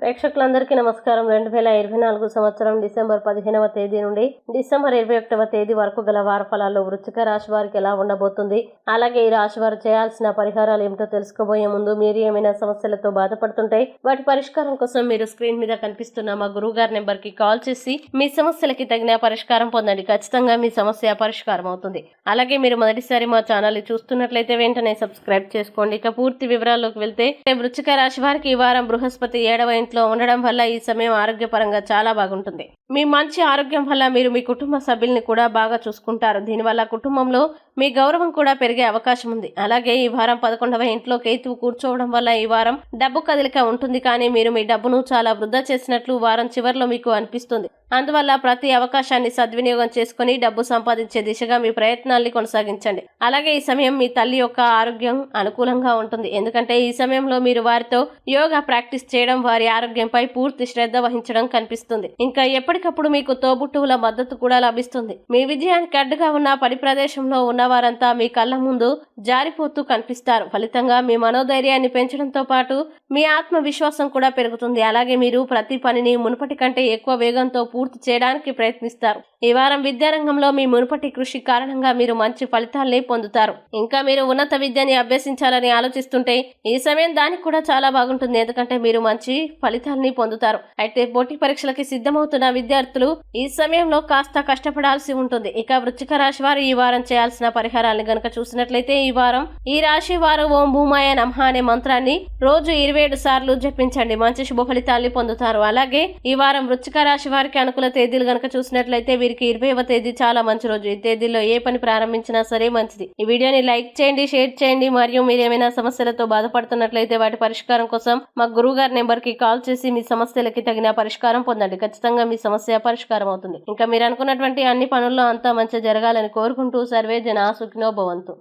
ప్రేక్షకులందరికీ నమస్కారం. 2024 సంవత్సరం డిసెంబర్ 15వ తేదీ నుండి డిసెంబర్ 21వ తేదీ వరకు గల వార ఫలాల్లో వృశ్చిక రాశి వారికి ఎలా ఉండబోతుంది, అలాగే ఈ రాశి వారు చేయాల్సిన పరిహారాలు ఏమిటో తెలుసుకోబోయే ముందు మీరు ఏమైనా సమస్యలతో బాధపడుతుంటే వాటి పరిష్కారం కోసం మీరు స్క్రీన్ మీద కనిపిస్తున్న మా గురువు గారి నెంబర్ కి కాల్ చేసి మీ సమస్యలకి తగిన పరిష్కారం పొందండి. ఖచ్చితంగా మీ సమస్య పరిష్కారం అవుతుంది. అలాగే మీరు మొదటిసారి మా ఛానల్ చూస్తున్నట్లయితే వెంటనే సబ్స్క్రైబ్ చేసుకోండి. ఇక పూర్తి వివరాల్లోకి వెళ్తే వృశ్చిక రాశి వారికి ఈ వారం బృహస్పతి 7వ ఇంట్లో ఉండడం వల్ల ఈ సమయం ఆరోగ్యపరంగా చాలా బాగుంటుంది. మీ మంచి ఆరోగ్యం వల్ల మీరు మీ కుటుంబ సభ్యుల్ని కూడా బాగా చూసుకుంటారు. దీనివల్ల కుటుంబంలో మీ గౌరవం కూడా పెరిగే అవకాశం ఉంది. అలాగే ఈ వారం 11వ ఇంట్లో కేతువు కూర్చోవడం వల్ల ఈ వారం డబ్బు కదలిక ఉంటుంది. కానీ మీరు మీ డబ్బును చాలా వృధా చేసినట్లు వారం చివరిలో మీకు అనిపిస్తుంది. అందువల్ల ప్రతి అవకాశాన్ని సద్వినియోగం చేసుకుని డబ్బు సంపాదించే దిశగా మీ ప్రయత్నాల్ని కొనసాగించండి. అలాగే ఈ సమయం మీ తల్లి యొక్క ఆరోగ్యం అనుకూలంగా ఉంటుంది. ఎందుకంటే ఈ సమయంలో మీరు వారితో యోగా ప్రాక్టీస్ చేయడం, వారి ఆరోగ్యంపై పూర్తి శ్రద్ధ వహించడం కనిపిస్తుంది. ఇంకా ఎప్పటికప్పుడు మీకు తోబుట్టువుల మద్దతు కూడా లభిస్తుంది. మీ విజయానికి అడ్డుగా ఉన్న పని ప్రదేశంలో ఉన్న వారంతా మీ కళ్ళ ముందు జారిపోతూ కనిపిస్తారు. ఫలితంగా మీ మనోధైర్యాన్ని పెంచడంతో పాటు మీ ఆత్మవిశ్వాసం కూడా పెరుగుతుంది. అలాగే మీరు ప్రతి పనిని మునుపటి కంటే ఎక్కువ వేగంతో పూర్తి చేయడానికి ప్రయత్నిస్తారు. ఈ వారం విద్యారంగంలో మీ మునుపటి కృషి కారణంగా మీరు మంచి ఫలితాల్ని పొందుతారు. ఇంకా మీరు ఉన్నత విద్యని అభ్యసించాలని ఆలోచిస్తుంటే ఈ సమయం దానికి కూడా చాలా బాగుంటుంది. ఎందుకంటే మీరు మంచి ఫలితాల్ని పొందుతారు. అయితే పోటీ పరీక్షలకి సిద్ధమవుతున్న విద్యార్థులు ఈ సమయంలో కాస్త కష్టపడాల్సి ఉంటుంది. ఇక వృశ్చిక రాశి వారు ఈ వారం చేయాల్సిన పరిహారాలను గనక చూసినట్లయితే ఈ వారం ఈ రాశి వారు ఓం భూమాయ నమః అనే మంత్రాన్ని రోజు 27 సార్లు జపించండి. మంచి శుభ ఫలితాల్ని పొందుతారు. అలాగే ఈ వారం వృశ్చిక రాశి వారికి అనుకూల తేదీలు గనక చూసినట్లయితే వీరికి 20వ తేదీ చాలా మంచి రోజు. ఈ తేదీలో ఏ పని ప్రారంభించినా సరే మంచిది. ఈ వీడియోని లైక్ చేయండి, షేర్ చేయండి. మరియు మీరు ఏమైనా సమస్యలతో బాధపడుతున్నట్లయితే వాటి పరిష్కారం కోసం మా గురువు గారి నెంబర్ కి కాల్ చేసి మీ సమస్యలకి తగిన పరిష్కారం పొందండి. ఖచ్చితంగా మీ సమస్య పరిష్కారం అవుతుంది. ఇంకా మీరు అనుకున్నటువంటి అన్ని పనుల్లో అంతా మంచి జరగాలని కోరుకుంటూ సర్వే జనా సుఖినో భవంతు.